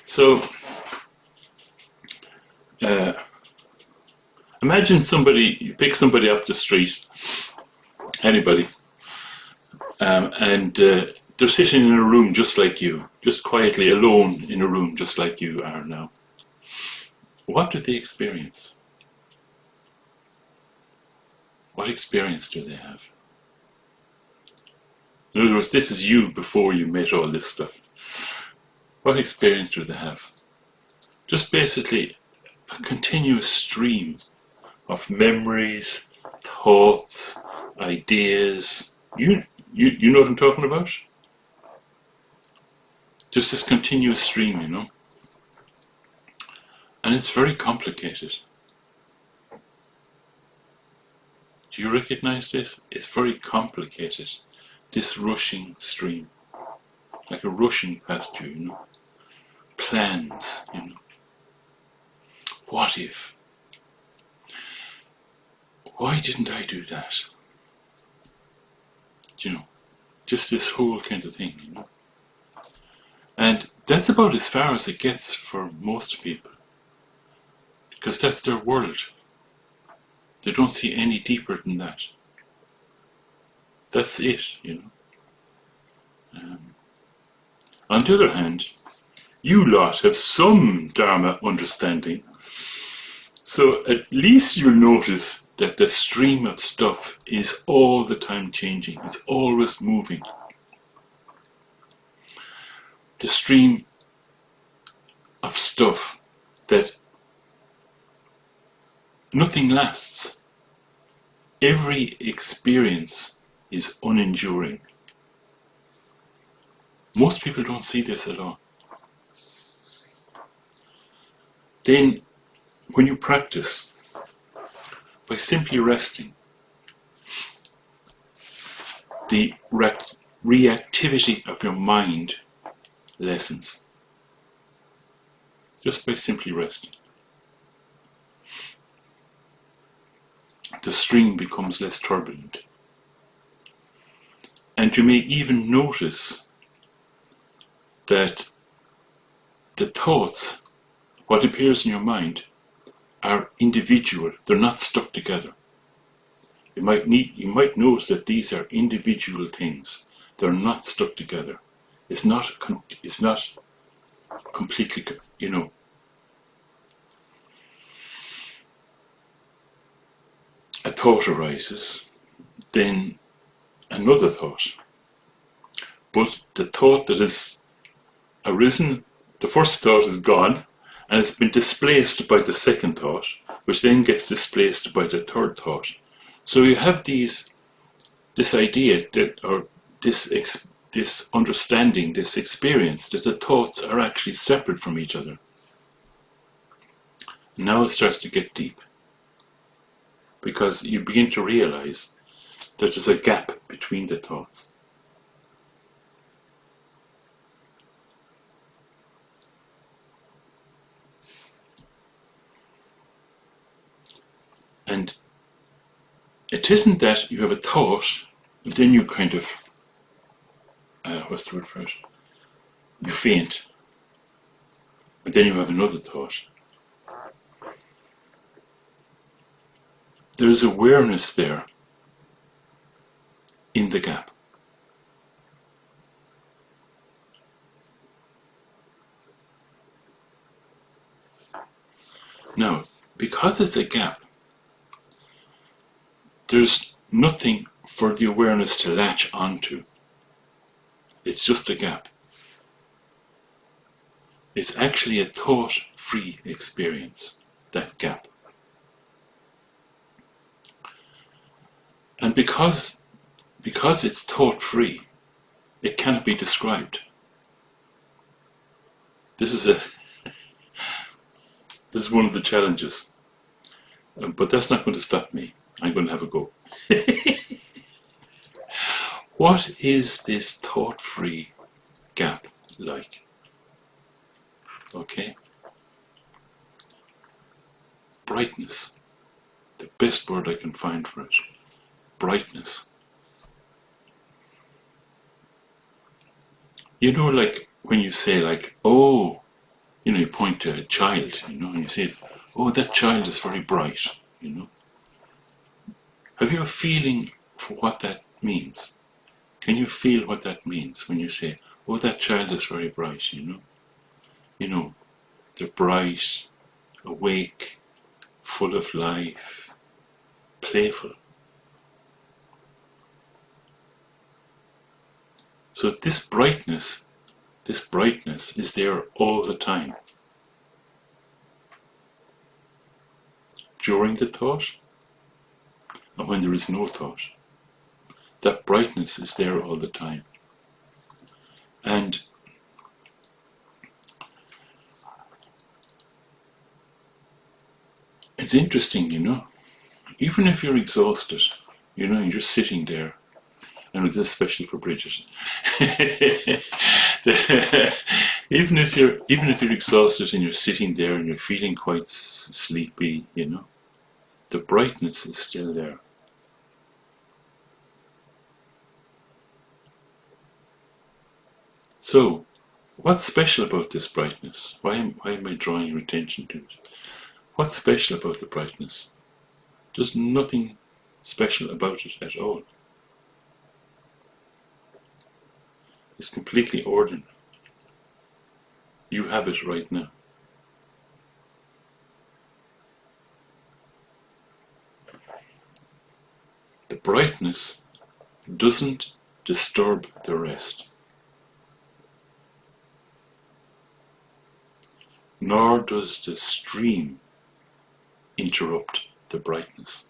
So imagine you pick somebody off the street, anybody, and they're sitting in a room just like you, just quietly alone in a room just like you are now. What do they experience? What experience do they have? In other words, this is you before you met all this stuff. What experience do they have? Just basically a continuous stream of memories, thoughts, ideas. You know what I'm talking about? Just this continuous stream, you know. And it's very complicated. Do you recognize this? It's very complicated. This rushing stream. Like a rushing past you, you know. Plans, you know. What if? Why didn't I do that? You know, just this whole kind of thing, you know. And that's about as far as it gets for most people. Because that's their world. They don't see any deeper than that. That's it, you know. On the other hand, you lot have some Dharma understanding. So at least you'll notice that the stream of stuff is all the time changing. It's always moving. The stream of stuff that nothing lasts. Every experience is unenduring. Most people don't see this at all. Then, when you practice, by simply resting, the reactivity of your mind lessens. Just by simply resting. The stream becomes less turbulent. And you may even notice that the thoughts, what appears in your mind, are individual. They're not stuck together. You might notice that these are individual things. They're not stuck together. It's not completely, you know. A thought arises, then another thought. But the thought that has arisen, the first thought is gone, and it's been displaced by the second thought, which then gets displaced by the third thought. So you have this idea that, or this understanding, this experience, that the thoughts are actually separate from each other. Now it starts to get deep, because you begin to realize that there's a gap between the thoughts. And it isn't that you have a thought, then you kind of, what's the word for it? You faint. But then you have another thought. There is awareness there in the gap. Now, because it's a gap, there's nothing for the awareness to latch onto. It's just a gap. It's actually a thought-free experience, that gap. And because it's thought-free, it cannot be described. This is one of the challenges. But that's not going to stop me. I'm going to have a go. What is this thought-free gap like? Okay. Brightness. The best word I can find for it. Brightness. You know, like when you say like, oh, you point to a child, and you say, oh, that child is very bright, Have you a feeling for what that means? Can you feel what that means when you say, oh, that child is very bright, They're bright, awake, full of life, playful. So this brightness is there all the time. During the thought, and when there is no thought, that brightness is there all the time. And it's interesting, even if you're exhausted, you're just sitting there, and it's especially for Bridget. even if you're exhausted and you're sitting there and you're feeling quite sleepy, the brightness is still there. So, what's special about this brightness? Why am I drawing your attention to it? What's special about the brightness? There's nothing special about it at all. It's completely ordinary. You have it right now. The brightness doesn't disturb the rest, nor does the stream interrupt the brightness.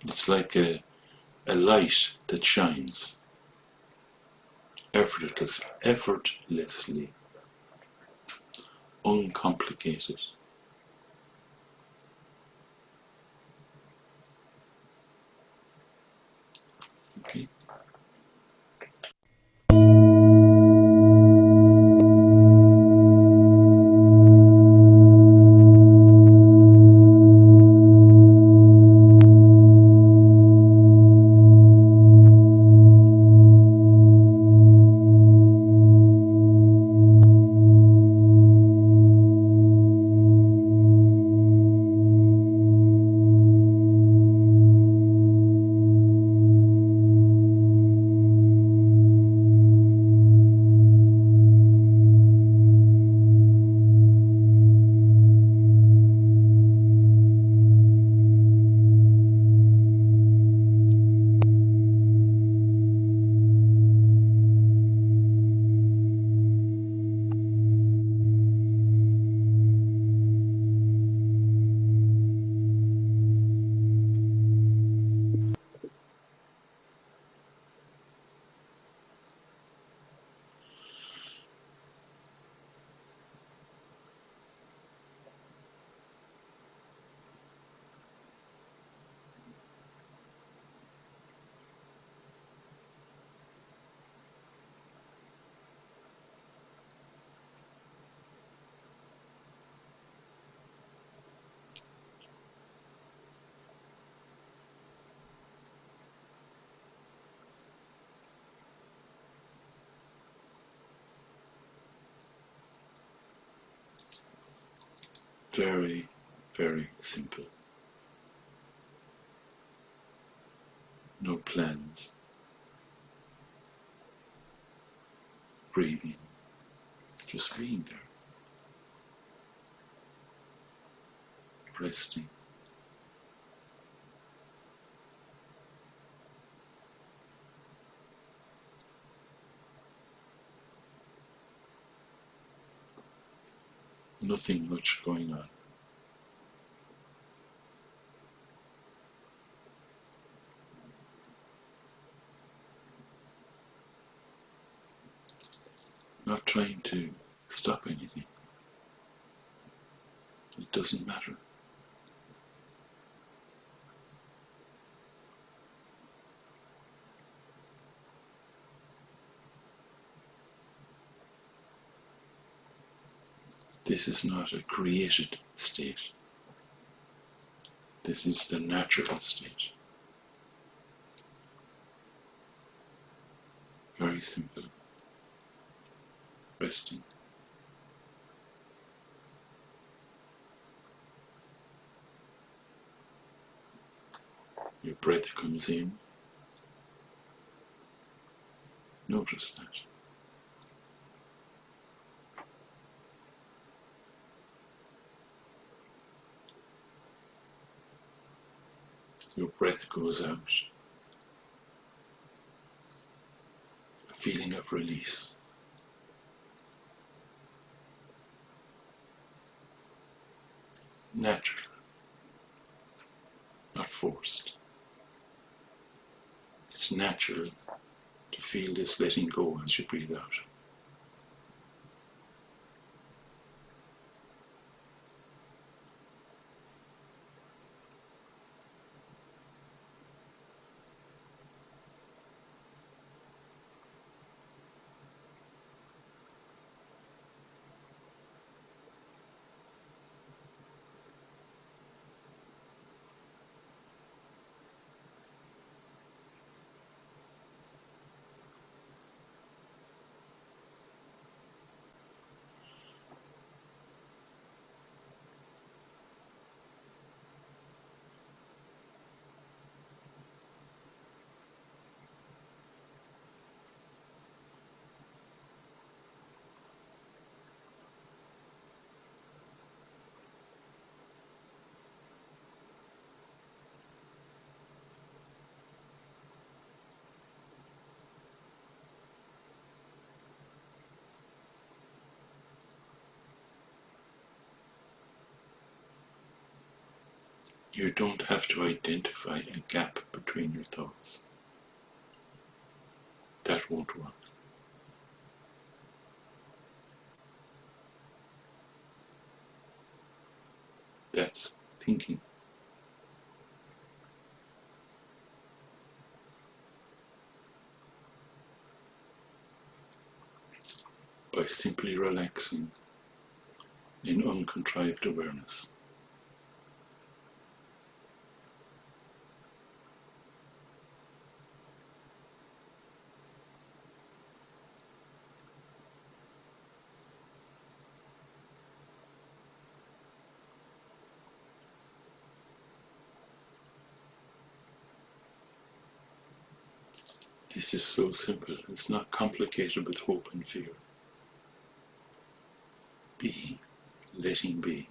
It's like a light that shines effortlessly, uncomplicated. Okay. Very, very simple. No plans. Breathing. Just being there. Resting. Nothing much going on. Not trying to stop anything. It doesn't matter. This is not a created state. This is the natural state. Very simple. Resting. Your breath comes in. Notice that. Your breath goes out. A feeling of release. Natural. Not forced. It's natural to feel this letting go as you breathe out. You don't have to identify a gap between your thoughts. That won't work. That's thinking. By simply relaxing in uncontrived awareness. This is so simple. It's not complicated with hope and fear. Being, letting be.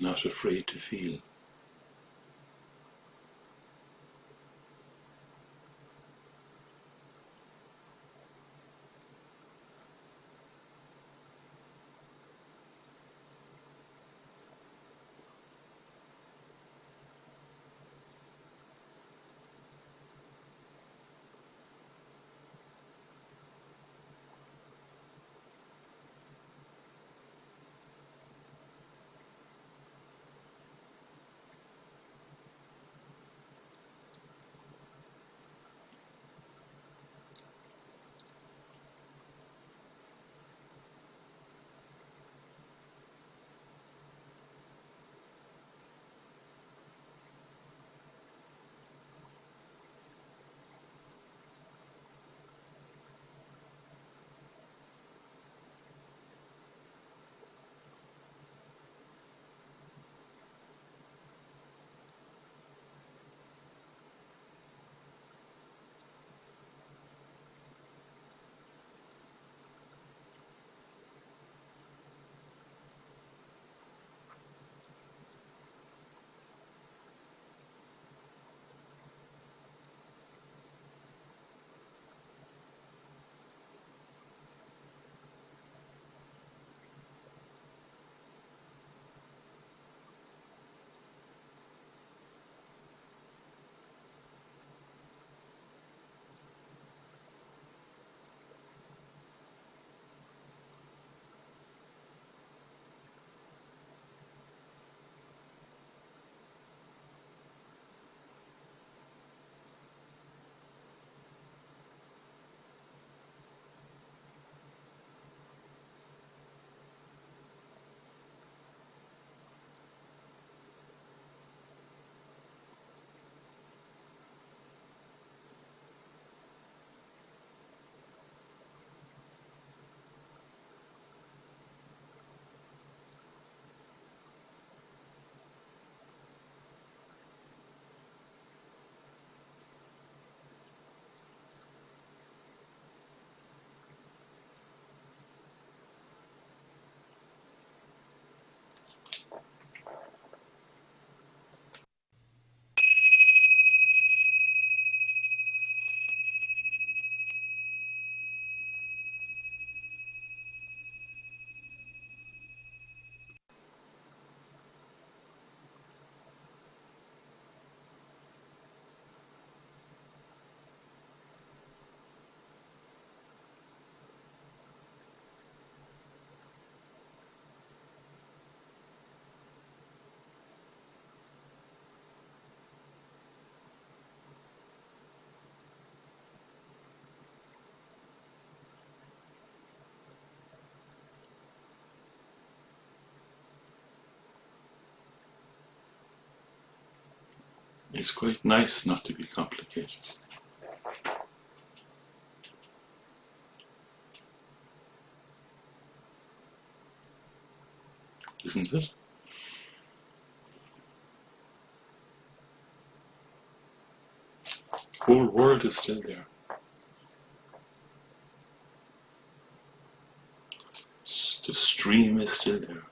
Not afraid to feel. It's quite nice not to be complicated. Isn't it? The whole world is still there. The stream is still there.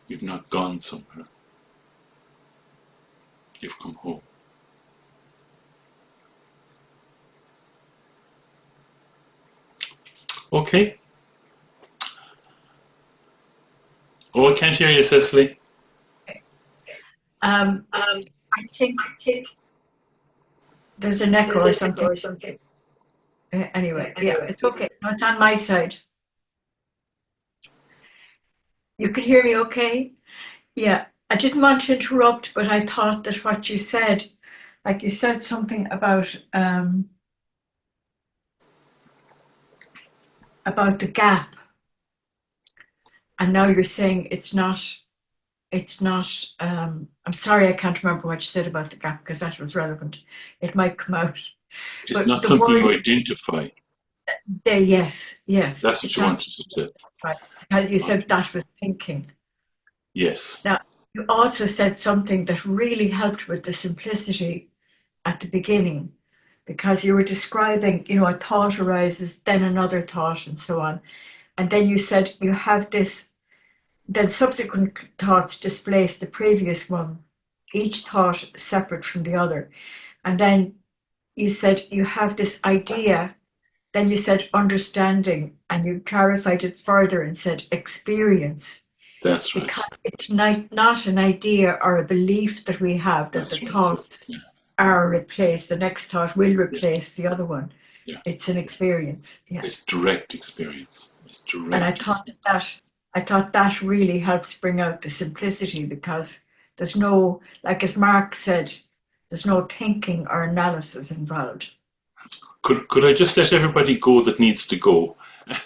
You've not gone somewhere. You've come home. Okay. Oh, I can't hear you, Cecily. I think there's an echo or something. Anyway, yeah, it's okay. No, it's on my side. You can hear me okay? Yeah. I didn't want to interrupt, but I thought that what you said, like you said something about the gap, and now you're saying it's not. I'm sorry, I can't remember what you said about the gap because that was relevant. It might come out. It's But not the something you word, identify. yes, That's what it's you not wanted to say. right. As you said, Okay. that was thinking. Yes. Now, you also said something that really helped with the simplicity at the beginning, because you were describing, a thought arises, then another thought, and so on. And then you said you have this, then subsequent thoughts displace the previous one, each thought separate from the other. And then you said you have this idea, then you said understanding, and you clarified it further and said experience, That's right. because it's not an idea or a belief that we have that the That's right. thoughts Yeah. are replaced, the next thought will Yeah. replace the other one. Yeah. It's an experience. Yeah. It's direct experience. It's And direct experience. I thought that really helps bring out the simplicity, because there's no, like as Mark said, there's no thinking or analysis involved. Could I just let everybody go that needs to go?